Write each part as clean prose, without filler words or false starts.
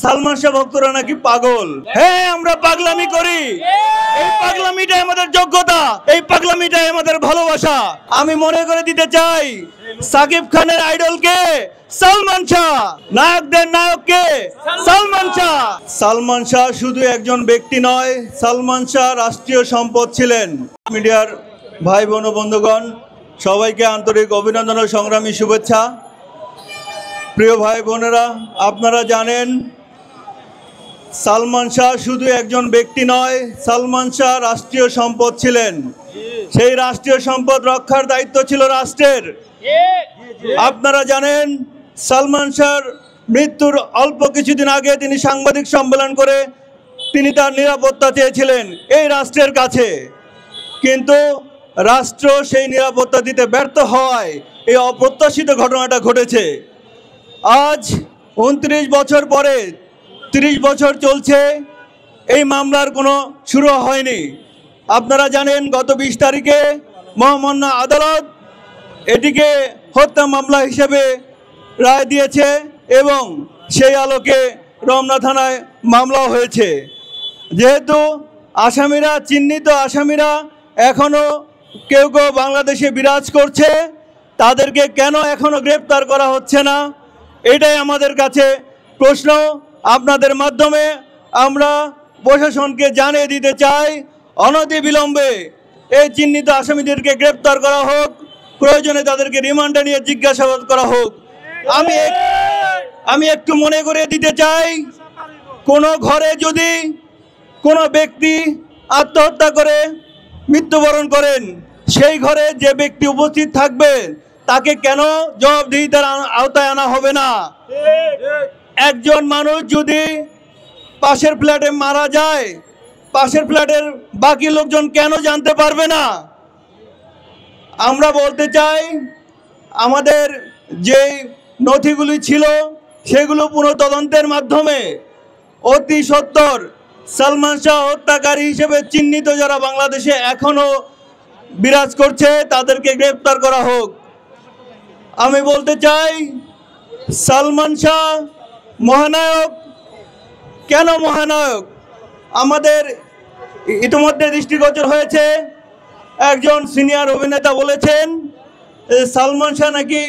সালমান শাহ ভক্তরা নাকি পাগল। হ্যাঁ, আমরা পাগলামি করি। এই পাগলামিটাই আমাদের যোগ্যতা, এই পাগলামিটাই আমাদের ভালোবাসা। আমি মনে করে দিতে চাই, সাকিব খানের আইডল কে? সালমান শাহ। নায়কদের নায়ক কে? সালমান শাহ। সালমান শাহ শুধু একজন ব্যক্তি নয়, সালমান শাহ রাষ্ট্রীয় সম্পদ ছিলেন। মিডিয়ার ভাই বোন ও বন্ধুগণ, সবাইকে আন্তরিক অভিনন্দন ও সংগ্রামী শুভেচ্ছা। প্রিয় ভাই বোনেরা, আপনারা জানেন সালমান শাহ শুধু একজন ব্যক্তি নয়, সালমান শাহ রাষ্ট্রীয় সম্পদ ছিলেন। সেই রাষ্ট্রীয় সম্পদ রক্ষার দায়িত্ব ছিল রাষ্ট্রের। আপনারা জানেন সালমান শাহর মৃত্যুর অল্প কিছুদিন আগে তিনি সাংবাদিক সম্মেলন করে তিনি তার নিরাপত্তা চেয়েছিলেন এই রাষ্ট্রের কাছে, কিন্তু রাষ্ট্র সেই নিরাপত্তা দিতে ব্যর্থ হওয়ায় এই অপ্রত্যাশিত ঘটনাটা ঘটেছে। আজ 29 বছর পরে 30 বছর চলছে, এই মামলার কোনো শুরু হয়নি। আপনারা জানেন গত 20 তারিখে মহামান্য আদালত এটিকে হত্যা মামলা হিসেবে রায় দিয়েছে এবং সেই আলোকে রমনা থানায় মামলা হয়েছে। যেহেতু আসামিরা, চিহ্নিত আসামিরা এখনও কেউ কেউ বাংলাদেশে বিরাজ করছে, তাদেরকে কেন এখনও গ্রেপ্তার করা হচ্ছে না, এটাই আমাদের কাছে প্রশ্ন। আপনাদের মাধ্যমে আমরা প্রশাসনকে জানিয়ে দিতে চাই, অনতিবিলম্বে এই চিহ্নিত আসামিদেরকে গ্রেপ্তার করা হোক, প্রয়োজনে তাদেরকে রিমান্ডে নিয়ে জিজ্ঞাসাবাদ করা হোক। আমি একটু মনে করে দিতে চাই, কোনো ঘরে যদি কোনো ব্যক্তি আত্মহত্যা করে মৃত্যুবরণ করেন, সেই ঘরে যে ব্যক্তি উপস্থিত থাকবে তাকে কেন জবাবদিহিতার আওতায় আনা হবে না? একজন মানুষ যদি পাশের ফ্ল্যাটে মারা যায়, পাশের ফ্ল্যাটের বাকি লোকজন কেন জানতে পারবে না? আমরা বলতে চাই, আমাদের যে নথিগুলি ছিল সেগুলো পুনঃতদন্তের মাধ্যমে অতি সত্বর সালমান শাহ হত্যাকারী হিসেবে চিহ্নিত যারা বাংলাদেশে এখনও বিরাজ করছে তাদেরকে গ্রেপ্তার করা হোক। আমি বলতে চাই, সালমান শাহ মহানায়ক। কেন মহানায়ক? আমাদের ইতিমধ্যে দৃষ্টিগোচর হয়েছে, একজন সিনিয়র অভিনেতা বলেছেন সালমান শাহ নাকি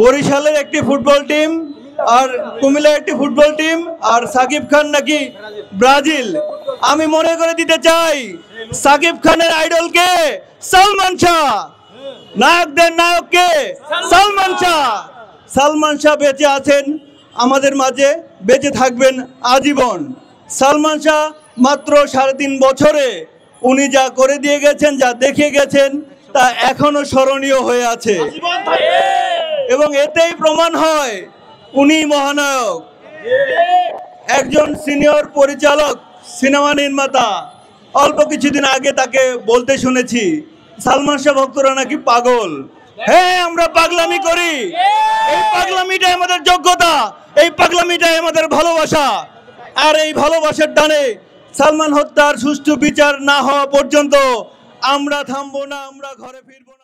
বরিশালের একটি ফুটবল টিম, আর কুমিল্লার একটি ফুটবল টিম, আর সাকিব খান নাকি ব্রাজিল। আমি মনে করে দিতে চাই, সাকিব খানের আইডল কে? সালমান শাহ। নায়কদের নায়ক কে? সালমান শাহ। সালমান শাহ বেঁচে আছেন আমাদের মাঝে, বেঁচে থাকবেন আজীবন। সালমান শাহ মাত্র 3.5 বছরে উনি যা করে দিয়ে গেছেন, যা দেখে গেছেন, তা এখনো স্মরণীয় হয়ে আছে এবং এতেই প্রমাণ হয় উনি মহানায়ক। একজন সিনিয়র পরিচালক, সিনেমা নির্মাতা, অল্প কিছুদিন আগে তাকে বলতে শুনেছি সালমান শাহ ভক্তরা নাকি পাগল। হ্যাঁ, আমরা পাগলামি করি। এই পাগলামিটাই আমাদের যোগ্যতা, এই পাগলামিটাই আমাদের ভালোবাসা। আর এই ভালোবাসার টানে সালমান হত্যার সুষ্ঠু বিচার না হওয়া পর্যন্ত আমরা থামবো না, আমরা ঘরে ফিরবো না।